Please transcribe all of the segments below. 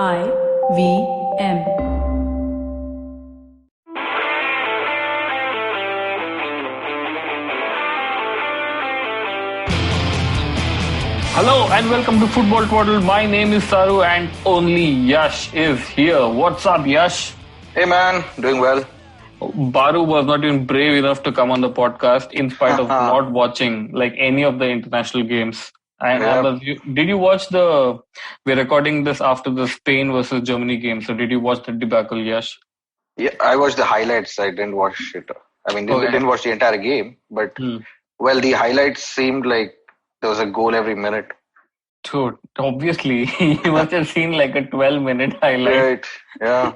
I-V-M. Hello and welcome to Football Twaddle. My name is Saru and only Yash is here. What's up, Yash? Hey man, doing well. Baru was not even brave enough to come on the podcast in spite of not watching like any of the international games. Did you watch we're recording this after the Spain versus Germany game. So did you watch the debacle, Yash? Yeah, I watched the highlights. I didn't watch it. Didn't watch the entire game, but well, the highlights seemed like there was a goal every minute. Dude, obviously, you must have seen like a 12-minute highlight. Right, yeah.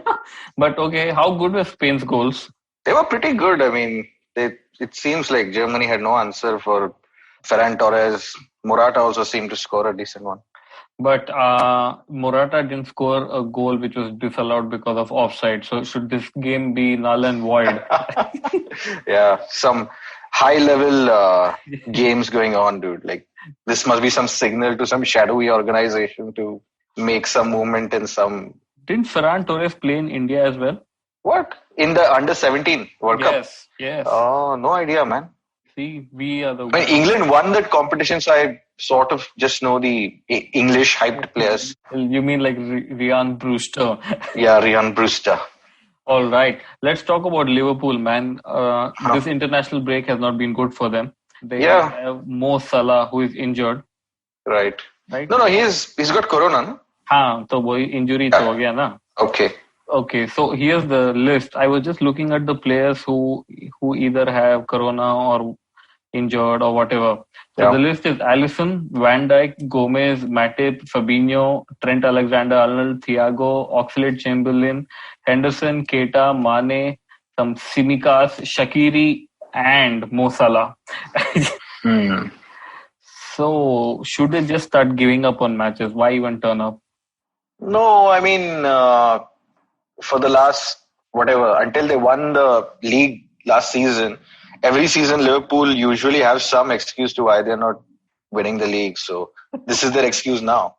But okay, how good were Spain's goals? They were pretty good. I mean, it seems like Germany had no answer for Ferran Torres. Morata also seemed to score a decent one. But Morata didn't score a goal which was disallowed because of offside. So should this game be null and void? Yeah, some high-level games going on, dude. Like, this must be some signal to some shadowy organization to make some movement in some... Didn't Ferran Torres play in India as well? What? In the Under-17 World Cup? Yes. Oh, no idea, man. See, we are the... England won that competition, so I sort of just know the English hyped players. You mean like Ryan Brewster? Yeah, Ryan Brewster. All right. Let's talk about Liverpool, man. This international break has not been good for them. They have Mo Salah, who is injured. Right. No, he's got corona, no? So wohi injury to ho gaya na. Okay, so here's the list. I was just looking at the players who either have corona or injured or whatever. So the list is Alisson, Van Dijk, Gomez, Matip, Fabinho, Trent Alexander-Arnold, Thiago, Oxlade-Chamberlain, Henderson, Keita, Mane, some Tsimikas, Shaqiri, and Mo Salah. So should they just start giving up on matches? Why even turn up? No, I mean, for the last, until they won the league last season, every season Liverpool usually have some excuse to why they're not winning the league. So this is their excuse now.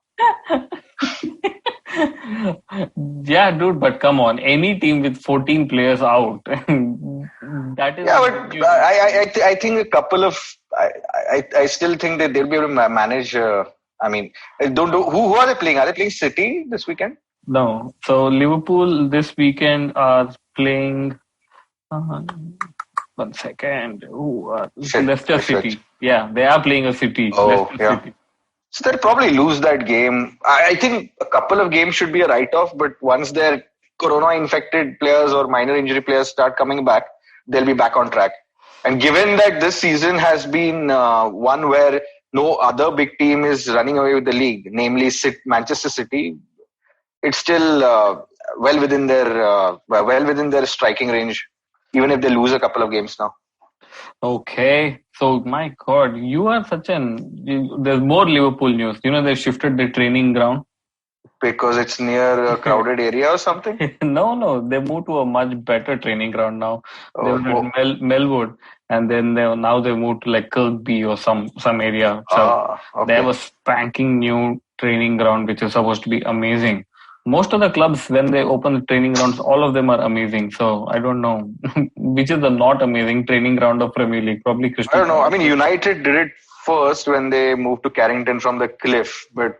Yeah, dude, but come on. Any team with 14 players out, that is... Yeah, but I think a couple of... I still think that they'll be able to manage... who are they playing? Are they playing City this weekend? No. So Liverpool this weekend are playing... 1 second. Leicester City. Yeah, they are playing a City. City. So they'll probably lose that game. I think a couple of games should be a write-off, but once their corona-infected players or minor injury players start coming back, they'll be back on track. And given that this season has been one where no other big team is running away with the league, namely Manchester City, it's still well within their striking range, even if they lose a couple of games now. Okay. So, my God, you are there's more Liverpool news. You know, they've shifted the training ground. Because it's near a crowded area or something? No. They moved to a much better training ground now. They were at Melwood. And then they moved to like Kirkby or some area. So they have a spanking new training ground, which is supposed to be amazing. Most of the clubs, when they open the training grounds, all of them are amazing. So I don't know which is the not amazing training ground of Premier League. Probably Crystal. I don't know. I mean, United did it first when they moved to Carrington from the Cliff. But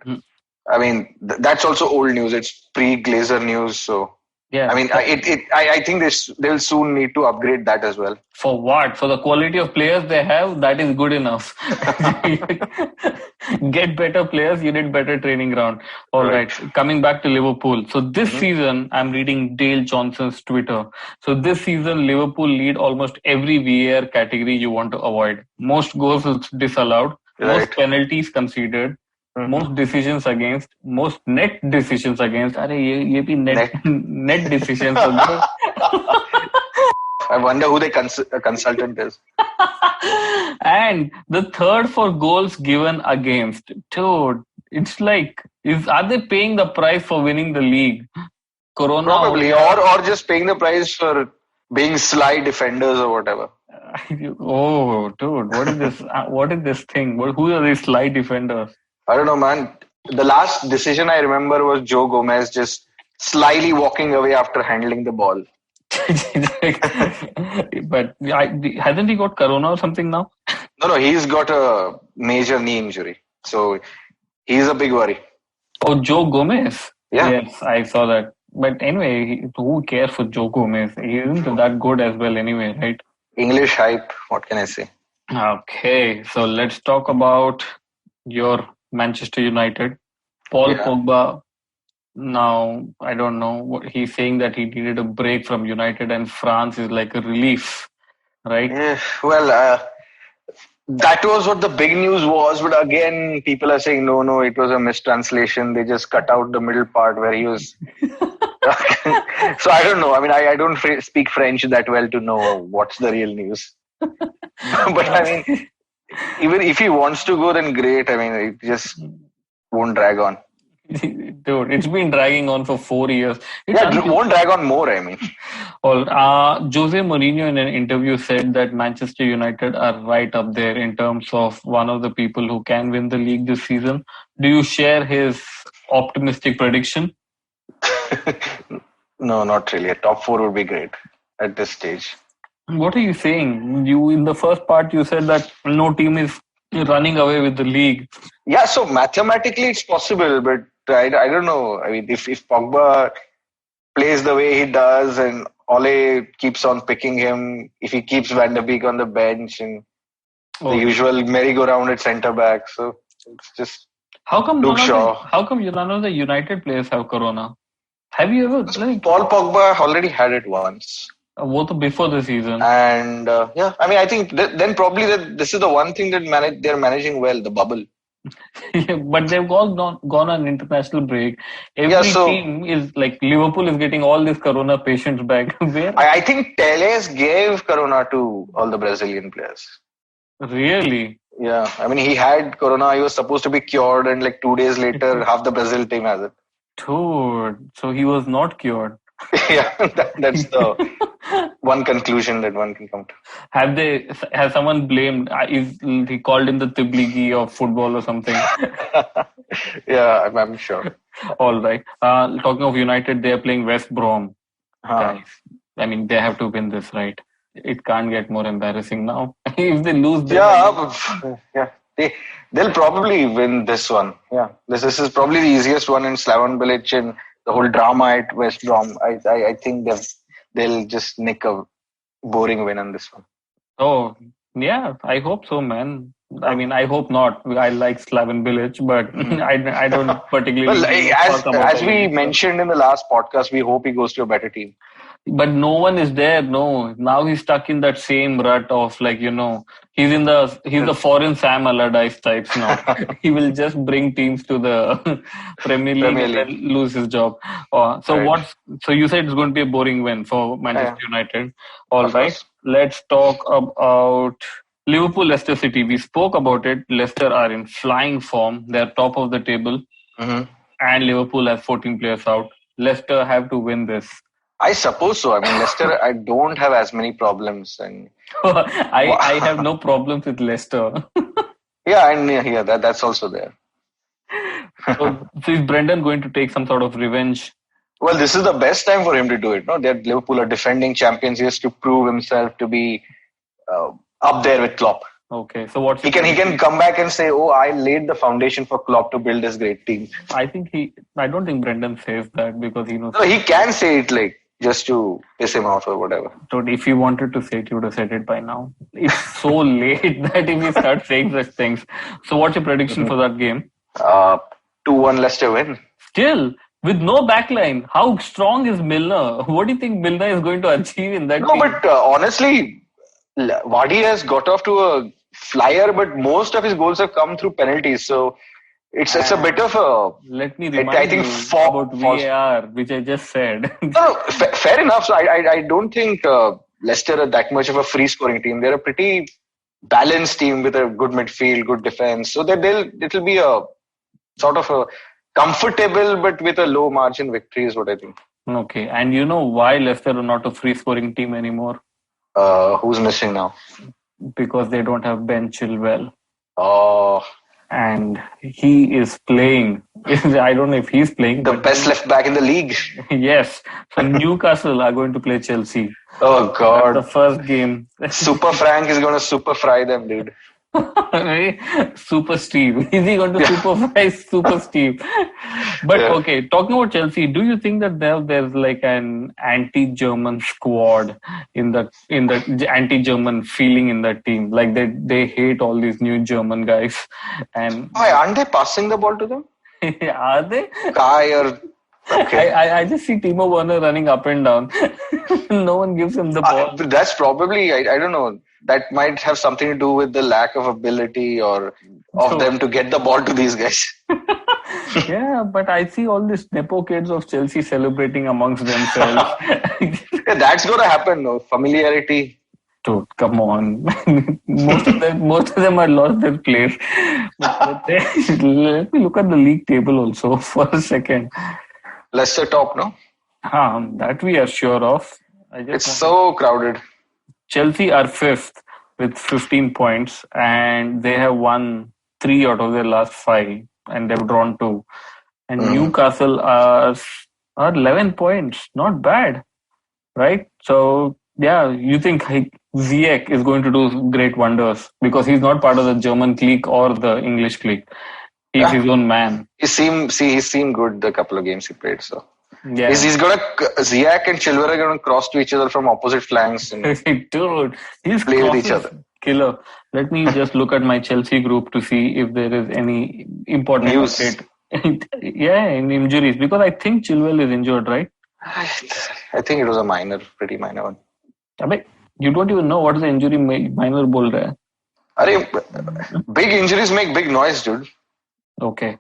I mean, that's also old news. It's pre-Glazer news. So yeah. I mean, I think they'll soon need to upgrade that as well. For what? For the quality of players they have, that is good enough. Get better players, you need better training ground. All right. Coming back to Liverpool. So this season, I'm reading Dale Johnson's Twitter. So this season, Liverpool lead almost every VAR category you want to avoid. Most goals disallowed, most penalties conceded, most decisions against, most net decisions against. Ye bhi net decisions. I wonder who the consultant is. And the third for goals given against. Dude, it's like, are they paying the price for winning the league? Corona? Probably, or just paying the price for being sly defenders or whatever. Oh, dude, what is this? What is this thing? Who are these sly defenders? I don't know, man. the last decision I remember was Joe Gomez just slyly walking away after handling the ball. But hasn't he got corona or something now? No, he's got a major knee injury. So he's a big worry. Oh, Joe Gomez? Yeah. Yes, I saw that. But anyway, who cares for Joe Gomez? He isn't that good as well anyway, right? English hype, what can I say? Okay, so let's talk about your Manchester United. Paul Pogba, now, I don't know, what he's saying that he needed a break from United and France is like a relief, right? Yeah, well, that was what the big news was, but again, people are saying, no, it was a mistranslation. They just cut out the middle part where he was... So I don't know. I mean, I don't speak French that well to know what's the real news. But I mean, even if he wants to go, then great. I mean, it just won't drag on. Dude, it's been dragging on for 4 years. It won't drag on more, I mean. Jose Mourinho in an interview said that Manchester United are right up there in terms of one of the people who can win the league this season. Do you share his optimistic prediction? No, not really. A top 4 would be great at this stage. What are you saying? In the first part, you said that no team is running away with the league. Yeah, so mathematically it's possible, but I don't know. I mean, if Pogba plays the way he does and Ole keeps on picking him, if he keeps Van der Beek on the bench and the usual merry-go-round at centre-back, so it's just How come none of the United players have corona? Have you ever... Paul Pogba already had it once. Before the season. And I mean, I think then probably this is the one thing that they're managing well, the bubble. But they've all gone on international break. Every team is like Liverpool is getting all these corona patients back. Where? I think Telles gave corona to all the Brazilian players. Really? Yeah. I mean, he had corona. He was supposed to be cured, and like 2 days later, half the Brazil team has it. Dude, so he was not cured. Yeah, that's the one conclusion that one can come to. Has someone blamed? He called him the Tibligi of football or something? Yeah, I'm sure. All right. Talking of United, they are playing West Brom. Guys, I mean, they have to win this, right? It can't get more embarrassing now. If they lose, they'll probably win this one. Yeah, this is probably the easiest one in Slaven Bilic and the whole drama at West Brom. I think they'll just nick a boring win on this one. Oh, yeah, I hope so, man. I mean, I hope not. I like Slaven Bilic, but I don't particularly... Well, as we mentioned in the last podcast, we hope he goes to a better team. But no one is there. No, now he's stuck in that same rut of he's the foreign Sam Allardyce types now. He will just bring teams to the Premier League and then lose his job. So you said it's going to be a boring win for Manchester United. All right, let's talk about Liverpool, Leicester City. We spoke about it. Leicester are in flying form. They're top of the table, and Liverpool has 14 players out. Leicester have to win this. I suppose so. I mean, Leicester, I don't have as many problems. And I have no problems with Leicester. That's also there. So is Brendan going to take some sort of revenge? Well, this is the best time for him to do it. No, Liverpool are defending champions. He has to prove himself to be up there with Klopp. Okay, so what he can come back and say, "Oh, I laid the foundation for Klopp to build this great team." I don't think Brendan says that because he knows. No, he can say it just to piss him off or whatever. So if he wanted to say it, he would have said it by now. It's so late that if he starts saying such things. So what's your prediction for that game? 2-1 Leicester win. Still, with no backline, how strong is Milner? What do you think Milner is going to achieve in that team? But honestly, Vardy has got off to a flyer, but most of his goals have come through penalties. So it's a bit of a... Let me remind you about VAR, which I just said. No, fair enough. So I don't think Leicester are that much of a free-scoring team. They're a pretty balanced team with a good midfield, good defense. So it'll be a sort of a comfortable but with a low margin victory is what I think. Okay. And you know why Leicester are not a free-scoring team anymore? Who's missing now? Because they don't have Ben Chilwell. Oh... and he is playing. I don't know if he's playing. The best left back in the league. Yes. So Newcastle are going to play Chelsea. Oh, God. That's the first game. Super Frank is going to super fry them, dude. Super Steve. Is he going to super fry Super Steve? But okay, talking about Chelsea, do you think that there's like an anti-German squad in the anti-German feeling in that team? Like they hate all these new German guys. And why aren't they passing the ball to them? Are they? Kai or okay. I just see Timo Werner running up and down. No one gives him the ball. That's probably, I don't know. That might have something to do with the lack of ability or of them to get the ball to these guys. Yeah, but I see all these Nepo kids of Chelsea celebrating amongst themselves. That's going to happen, no? Familiarity. Dude, come on. most of them are lost their place. Let me look at the league table also for a second. Leicester top, no? That we are sure of. It's so crowded. Chelsea are 5th with 15 points, and they have won 3 out of their last 5, and they've drawn 2. And Newcastle are 11 points. Not bad, right? So, yeah, you think Ziyech is going to do great wonders because he's not part of the German clique or the English clique. He's his own man. He seemed good the couple of games he played, so. Yeah. Ziyech and Chilwell are going to cross to each other from opposite flanks and dude, he's play with each other. Killer. Let me just look at my Chelsea group to see if there is any important news. Update. Yeah, in injuries, because I think Chilwell is injured, right? I think it was a pretty minor one. You don't even know what is the injury minor bol raha hai. Big injuries make big noise, dude. Okay.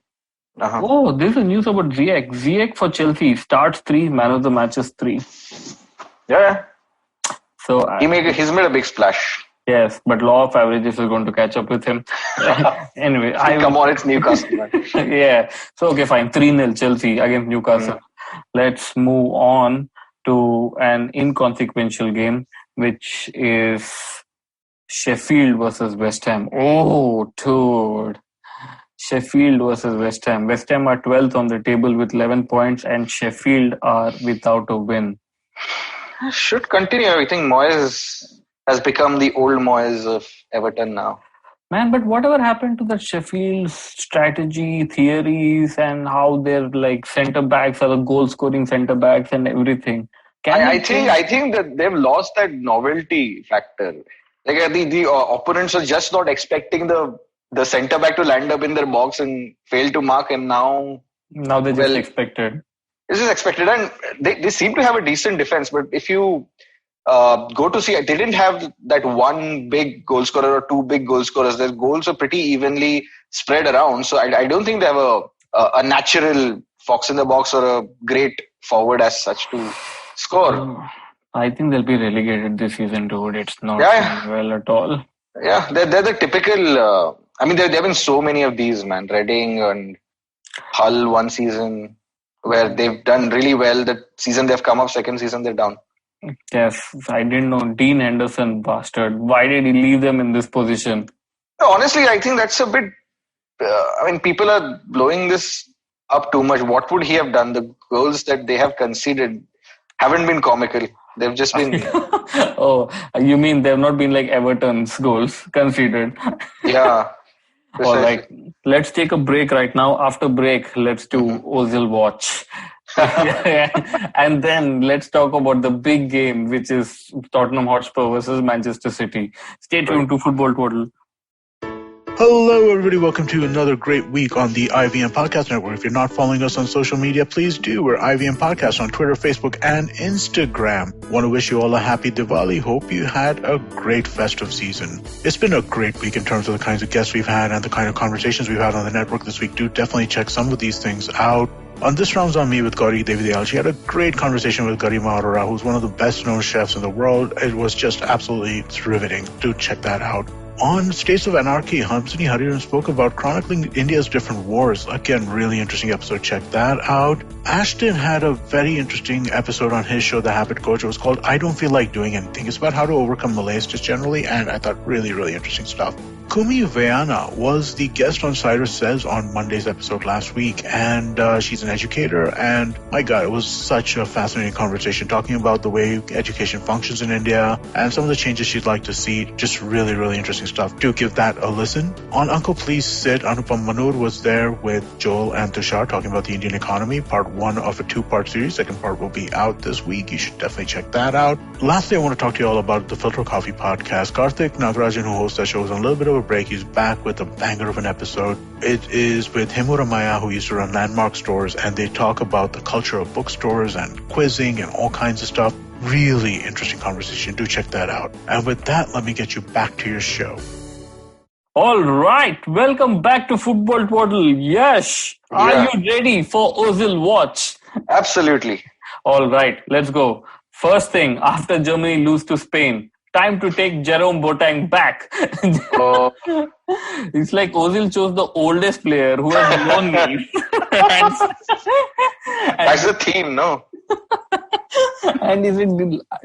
Oh, this is news about Ziyech. Ziyech for Chelsea starts 3, man of the match is 3. Yeah. So he's made a big splash. Yes, but law of averages is going to catch up with him. Anyway, come on, it's Newcastle. Yeah. So okay, fine. 3-0 Chelsea against Newcastle. Let's move on to an inconsequential game, which is Sheffield versus West Ham. Oh, dude. Sheffield versus West Ham. West Ham are 12th on the table with 11 points, and Sheffield are without a win. Should continue. I think Moyes has become the old Moyes of Everton now. Man, but whatever happened to the Sheffield's strategy, theories, and how their like centre backs are the goal scoring centre backs and everything? I think that they've lost that novelty factor. Like the opponents are just not expecting the centre back to land up in their box and fail to mark, and now they just expected. This is expected, and they seem to have a decent defense. But if you go to see, they didn't have that one big goal scorer or 2 big goal scorers. Their goals are pretty evenly spread around. So I don't think they have a natural fox in the box or a great forward as such to score. I think they'll be relegated this season, dude. It's not going well at all. Yeah, they're the typical. There have been so many of these, man. Reading and Hull one season where they've done really well. The season they've come up, second season they're down. Yes, I didn't know. Dean Henderson, bastard. Why did he leave them in this position? Honestly, I think that's a bit... people are blowing this up too much. What would he have done? The goals that they have conceded haven't been comical. They've just been... Oh, you mean they've not been like Everton's goals conceded? Yeah. All right. Let's take a break right now. After break, let's do Ozil Watch. And then let's talk about the big game, which is Tottenham Hotspur versus Manchester City. Stay tuned to Football Twaddle. Hello, everybody. Welcome to another great week on the IVM Podcast Network. If you're not following us on social media, please do. We're IVM Podcast on Twitter, Facebook, and Instagram. Want to wish you all a happy Diwali. Hope you had a great festive season. It's been a great week in terms of the kinds of guests we've had and the kind of conversations we've had on the network this week. Do definitely check some of these things out. On This Round's on Me with Gauri Devidayal. She had a great conversation with Garima Arora, who's one of the best-known chefs in the world. It was just absolutely riveting. Do check that out. On States of Anarchy, Hamsini Hariran spoke about chronicling India's different wars. Again, really interesting episode. Check that out. Ashton had a very interesting episode on his show, The Habit Coach. It was called I Don't Feel Like Doing Anything. It's about how to overcome malaise just generally, and I thought really, really interesting stuff. Kumi Veana was the guest on Cyrus Says on Monday's episode last week, and she's an educator, and my God, it was such a fascinating conversation talking about the way education functions in India and some of the changes she'd like to see. Just really, really interesting stuff. Do give that a listen. On Uncle Please Sit, Anupam Manur was there with Joel and Tushar talking about the Indian economy, part 1 of a 2-part series. Second part will be out this week. You should definitely check that out. Lastly, I want to talk to you all about the Filter Coffee podcast. Karthik Nagarajan, who hosts that show, is on a little bit of a break. He's back with a banger of an episode. It is with Himura Maya, who used to run Landmark Stores, and they talk about the culture of bookstores and quizzing and all kinds of stuff. Really interesting conversation. Do check that out. And with that, let me get you back to your show. All right. Welcome back to Football Twaddle. Yash, are you ready for Ozil Watch? Absolutely. All right. Let's go. First thing, after Germany lose to Spain, time to take Jerome Boateng back. It's like Ozil chose the oldest player who has no knees. That's the theme, no? And is it,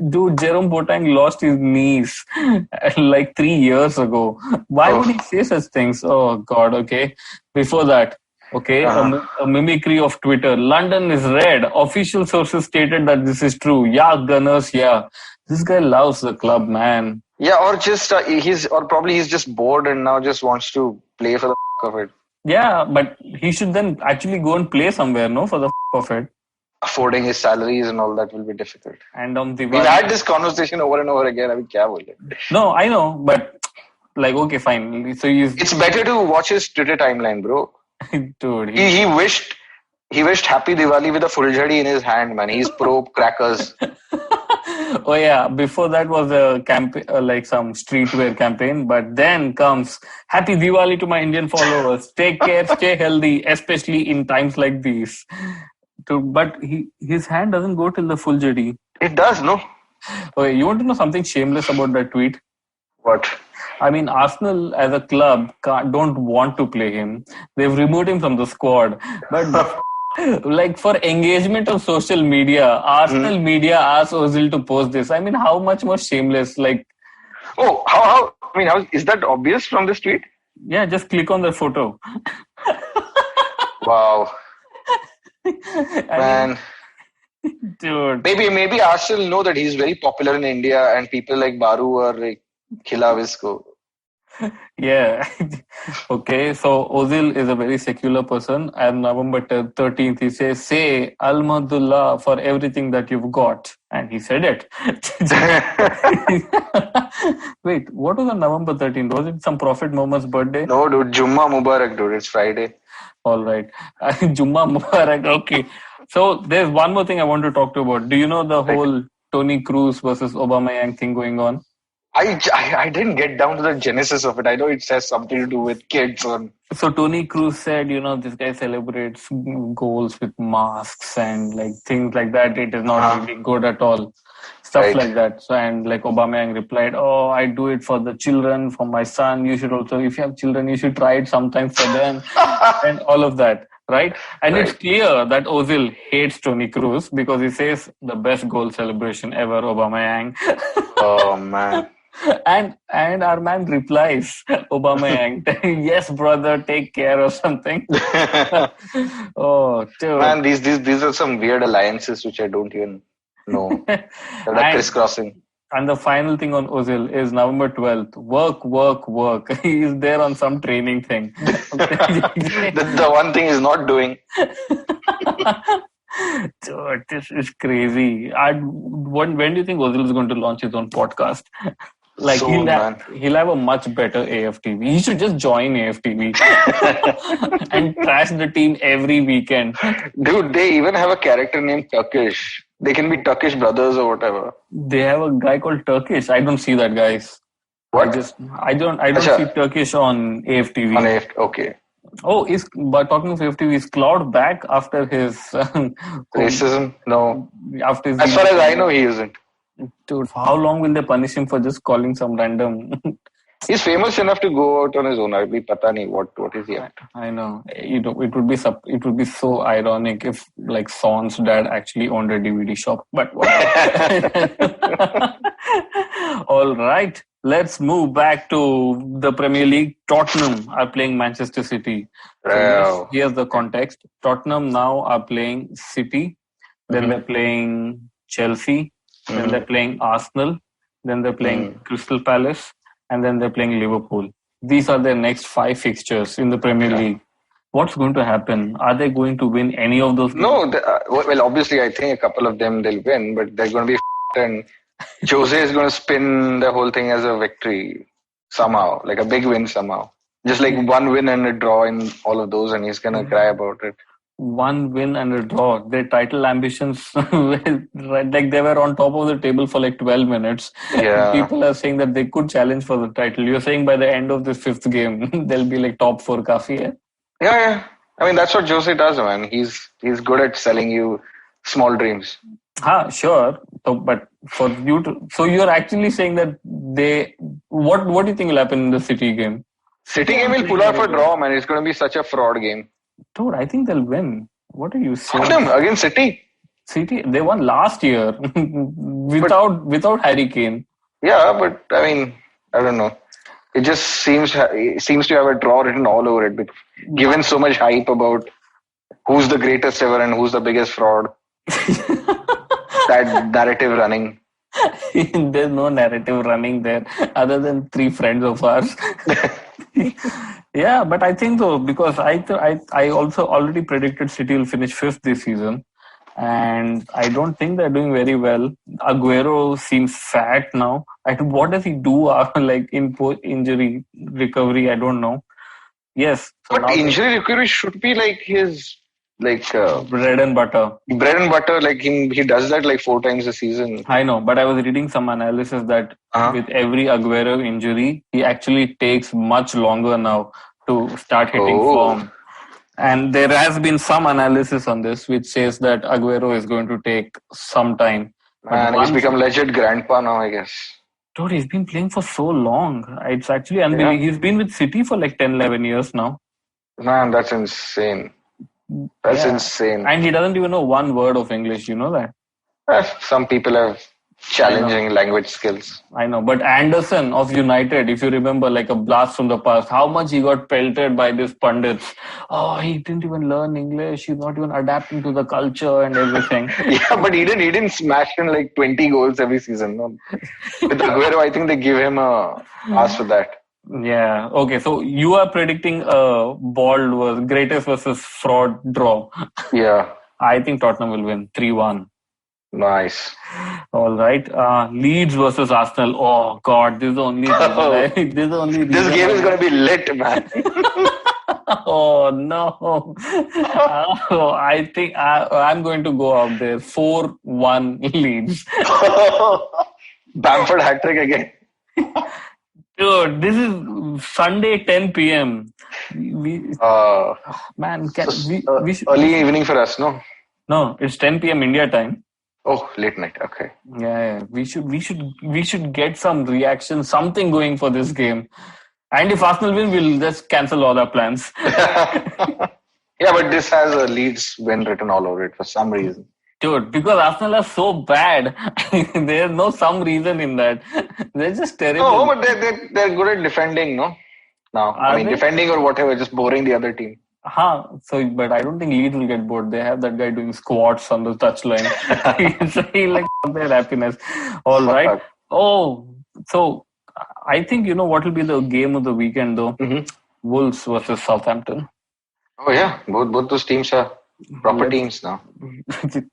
dude, Jerome Boateng lost his knees like 3 years ago. Why would he say such things? Oh, God, okay. Before that, okay, a mimicry of Twitter. London is red. Official sources stated that this is true. Yeah, Gunners, yeah. This guy loves the club, man. Yeah, or just he's just bored and now just wants to play for the of it. Yeah, but he should then actually go and play somewhere, no, for the of it. Affording his salaries and all that will be difficult. And on the we've had this conversation over and over again. I mean, kya bole? No, I know, but like, okay, fine. So it's better to watch his Twitter timeline, bro. Dude, he wished Happy Diwali with a full jhadi in his hand, man. He's pro crackers. Oh yeah, before that was a campaign, like some streetwear campaign. But then comes Happy Diwali to my Indian followers. Take care, stay healthy, especially in times like these. But his hand doesn't go till the full jhadi. It does, no? Okay, you want to know something shameless about that tweet? What? I mean, Arsenal as a club don't want to play him. They've removed him from the squad. But like for engagement on social media, Arsenal media asked Ozil to post this. I mean, how much more shameless? Like, how? I mean, how is that obvious from this tweet? Yeah, just click on the photo. Wow, man. Dude, maybe Arsenal know that he's very popular in India, and people like Baru are like khilaf isko. Yeah. Okay, so Ozil is a very secular person, and November 13th he says, say Alhamdulillah for everything that you've got. And he said it. Wait, what was on November 13th? Was it some Prophet Muhammad's birthday? No, dude, Jummah Mubarak, dude. It's Friday. All right. Jummah Mubarak, okay. So there's one more thing I want to talk to you about. Do you know the whole Toni Kroos versus Aubameyang thing going on? I didn't get down to the genesis of it. I know it has something to do with kids. So Toni Kroos said, this guy celebrates goals with masks and like things like that. It is not really good at all. Stuff like that. So, and like Aubameyang replied, I do it for the children, for my son. You should also, if you have children, you should try it sometimes for them. And all of that. Right? And it's clear that Ozil hates Toni Kroos because he says the best goal celebration ever, Aubameyang. Oh, man. And our man replies, Aubameyang, yes, brother, take care or something. Oh, dude. Man, these are some weird alliances which I don't even know. They're like crisscrossing. And the final thing on Ozil is November 12th. Work. He is there on some training thing. the one thing he's not doing. Dude, this is crazy. When do you think Ozil is going to launch his own podcast? Like he'll have a much better AFTV. He should just join AFTV and trash the team every weekend. Dude, they even have a character named Turkish. They can be Turkish brothers or whatever. They have a guy called Turkish. I don't see that, guys. What? I don't see Turkish on AFTV. On AFTV, okay. Oh, but talking of AFTV, is Cloud back after his racism? No. After his as far as I know, he isn't. Dude, how long will they punish him for just calling some random? He's famous enough to go out on his own. I'd be pata nahi what is he up to. I know. It would be so ironic if like Son's dad actually owned a DVD shop. But all right. let's move back to the Premier League. Tottenham are playing Manchester City. So here's the context. Tottenham now are playing City, then they're playing Chelsea, then they're playing Arsenal, then they're playing Crystal Palace, and then they're playing Liverpool. These are their next 5 fixtures in the Premier League. What's going to happen? Are they going to win any of those games? No, well, obviously, I think a couple of them they'll win, but they're going to be and Jose is going to spin the whole thing as a victory somehow, like a big win somehow. Just like one win and a draw in all of those, and he's going to cry about it. One win and a draw. Their title ambitions, like they were on top of the table for like 12 minutes. Yeah. People are saying that they could challenge for the title. You're saying by the end of this 5th game, they'll be like top 4 kafi hai? Yeah. I mean, that's what Jose does, man. He's good at selling you small dreams. Sure. So, but for you to, so you're actually saying that what do you think will happen in the City game? City game will pull off a draw, man. It's going to be such a fraud game. Dude, I think they'll win. What are you saying? Tottenham against City. City, they won last year without Harry Kane. Yeah, but I mean, I don't know. It just seems to have a draw written all over it. Given so much hype about who's the greatest ever and who's the biggest fraud. That narrative running. There's no narrative running there other than 3 friends of ours. Yeah, but I think so because I also already predicted City will finish 5th this season, and I don't think they're doing very well. Aguero seems fat now. What does he do after like in injury recovery? I don't know. Yes, so but injury recovery should be like his bread and butter. Like he does that like 4 times a season. I know, but I was reading some analysis that with every Aguero injury, he actually takes much longer now to start hitting form. And there has been some analysis on this which says that Aguero is going to take some time. Man, he's become legit grandpa now, I guess. Dude, he's been playing for so long. It's actually unbelievable. Yeah. He's been with City for like 10, 11 years now. Man, that's insane. That's insane. And he doesn't even know one word of English, you know that? Some people have challenging language skills. I know, but Anderson of United, if you remember, like a blast from the past, how much he got pelted by these pundits. Oh, he didn't even learn English. He's not even adapting to the culture and everything. Yeah, but he didn't smash in like 20 goals every season. No. With Aguero, I think they give him a pass for that. Yeah. Okay. So you are predicting a bald was greatest versus fraud draw. Yeah. I think Tottenham will win 3-1. Nice. All right. Leeds versus Arsenal. Oh God, this is the only. This game is going to be lit, man. Oh no! I think I'm going to go out there 4-1 Leeds. Bamford hat trick again. Dude, this is Sunday 10 p.m. Man, we should, early evening for us, no? No, it's 10 p.m. India time. Oh, late night. Okay. Yeah. We should get some reaction, something going for this game. And if Arsenal win, we'll just cancel all our plans. Yeah, but this has a Leeds win written all over it for some reason. Dude, because Arsenal are so bad. There's no some reason in that. They're just terrible. No, but they're good at defending, no? Now, defending or whatever, just boring the other team. So, but I don't think Leeds will get bored. They have that guy doing squats on the touchline. He like their happiness. All right. Oh, so I think you know what will be the game of the weekend though. Mm-hmm. Wolves versus Southampton. Oh yeah, both those teams are proper teams now.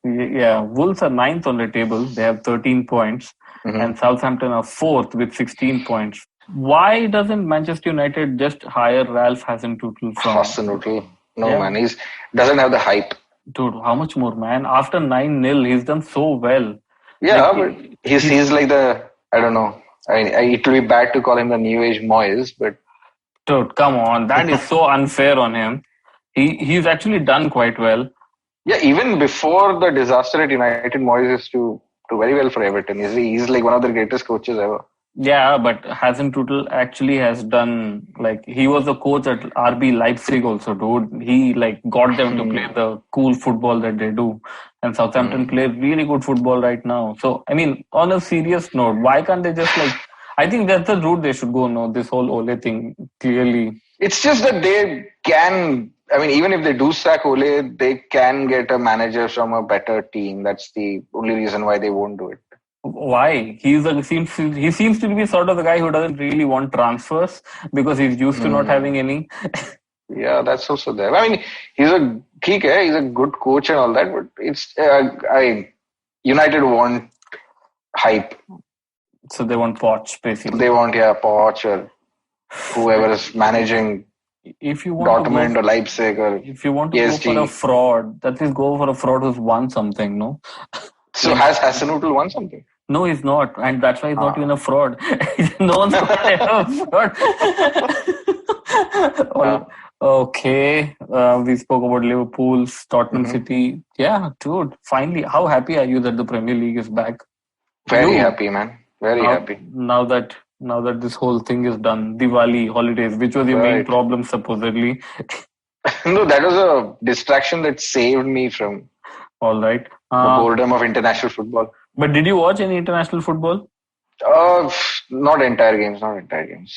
Yeah, Wolves are 9th on the table. They have 13 points, and Southampton are 4th with 16 points. Why doesn't Manchester United just hire Ralph Hasenhüttl from? Hasenhüttl? No, man. He doesn't have the hype. Dude, how much more, man? After 9-0, he's done so well. Yeah, but he's like the, I don't know. I mean, it will be bad to call him the new age Moyes, but... Dude, come on. That is so unfair on him. He's actually done quite well. Yeah, even before the disaster at United, Moyes used to do very well for Everton. He's like one of the greatest coaches ever. Yeah, but Hasenhüttl actually has done, like, he was the coach at RB Leipzig also, dude. He, like, got them to play the cool football that they do. And Southampton play really good football right now. So, I mean, on a serious note, why can't they just, like, I think that's the route they should go. No, this whole Ole thing clearly. It's just that they can. I mean, even if they do sack Ole, they can get a manager from a better team. That's the only reason why they won't do it. Why? He seems to be sort of the guy who doesn't really want transfers because he's used to not having any. Yeah, that's also there. I mean, he's a good coach and all that, but it's United want hype. So they want Poch, basically. They want Poch or whoever is managing. If you want Dortmund or Leipzig or if you want to PSG. go for a fraud, at least go for a fraud who's won something, no? So has Hasenhüttl won something? No, he's not, and that's why he's not even a fraud. No one's a fraud. Okay, we spoke about Liverpool's Tottenham City. Yeah, dude, finally, how happy are you that the Premier League is back? Very happy, man. Very happy. Now that this whole thing is done, Diwali, holidays, which was your main problem supposedly. No, that was a distraction that saved me from all right. The boredom of international football. But did you watch any international football? Not entire games.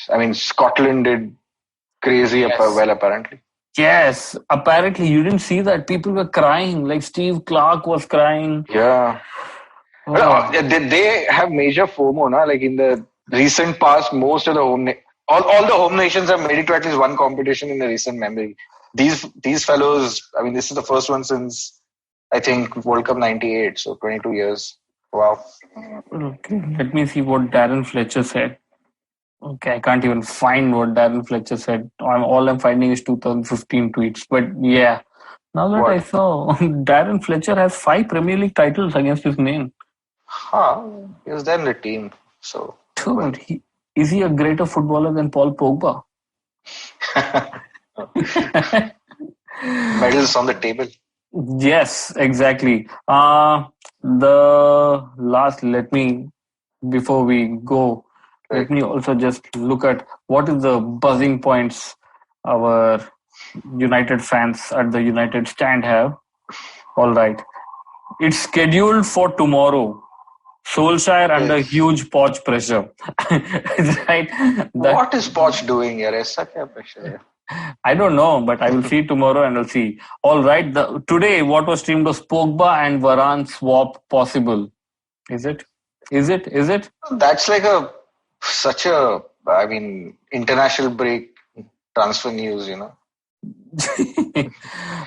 I mean, Scotland did crazy well, apparently. Yes, apparently you didn't see that. People were crying, like Steve Clark was crying. Yeah. Oh. Well, they have major FOMO, na? Like in the recent past, most of the all the home nations have made it to at least one competition in the recent memory. These fellows, I mean, this is the first one since, I think, World Cup 98, so 22 years. Wow. Okay, let me see what Darren Fletcher said. Okay, I can't even find what Darren Fletcher said. All I'm finding is 2015 tweets. But yeah, now that I saw, Darren Fletcher has 5 Premier League titles against his name. He was there in the team. So, dude, is he a greater footballer than Paul Pogba? Medals on the table. Yes, exactly. Before we go, let me also just look at what is the buzzing points our United fans at the United stand have. All right. It's scheduled for tomorrow. Solskjaer under huge Poch pressure. Right? What is Poch doing here? I don't know, but I will see tomorrow and I'll see. All right. Today, what was streamed was Pogba and Varane swap possible. Is it? That's like such a international break transfer news, you know.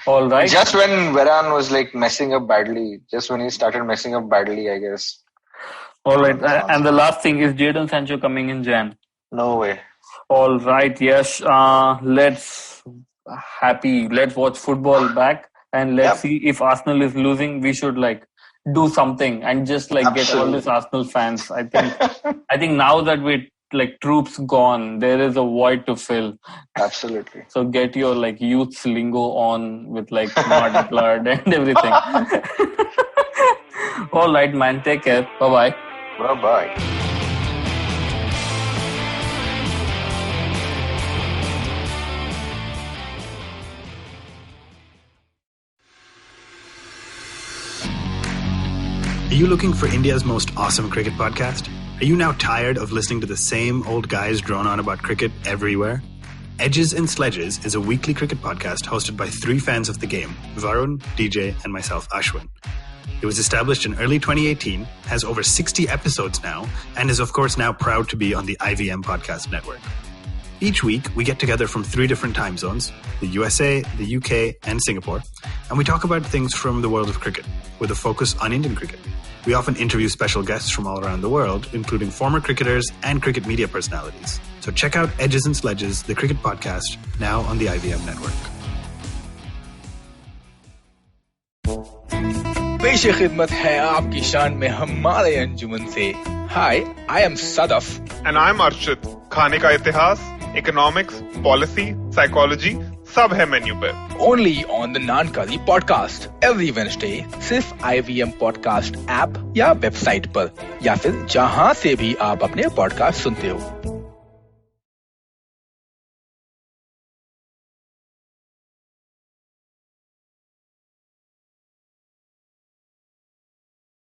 All right. Just when Varane was messing up badly, I guess. All right. And the last thing is Jadon Sancho coming in Jan. No way. All right, yes. Let's watch football back and let's see if Arsenal is losing. We should do something and just get all these Arsenal fans. I think now that we troops gone, there is a void to fill. Absolutely. So get your youth's lingo on with mud blood and everything. All right, man. Take care. Bye bye. Bye bye. Are you looking for India's most awesome cricket podcast? Are you now tired of listening to the same old guys drone on about cricket everywhere? Edges and Sledges is a weekly cricket podcast hosted by 3 fans of the game, Varun, DJ, and myself, Ashwin. It was established in early 2018, has over 60 episodes now, and is of course now proud to be on the IVM Podcast Network. Each week, we get together from 3 different time zones, the USA, the UK, and Singapore, and we talk about things from the world of cricket, with a focus on Indian cricket. We often interview special guests from all around the world, including former cricketers and cricket media personalities. So check out Edges and Sledges, the cricket podcast, now on the IVM network. पेश खिदमत है आपकी शान में हमारे अंजुमन से. Hi, I am Sadaf. And I'm Arshit. खाने का इतिहास, economics, policy, psychology, सब है मेन्यू पे. Only on the Nankari podcast every Wednesday, सिर्फ IVM podcast ऐप या वेबसाइट पर या फिर जहां से भी आप अपने पॉडकास्ट सुनते हो.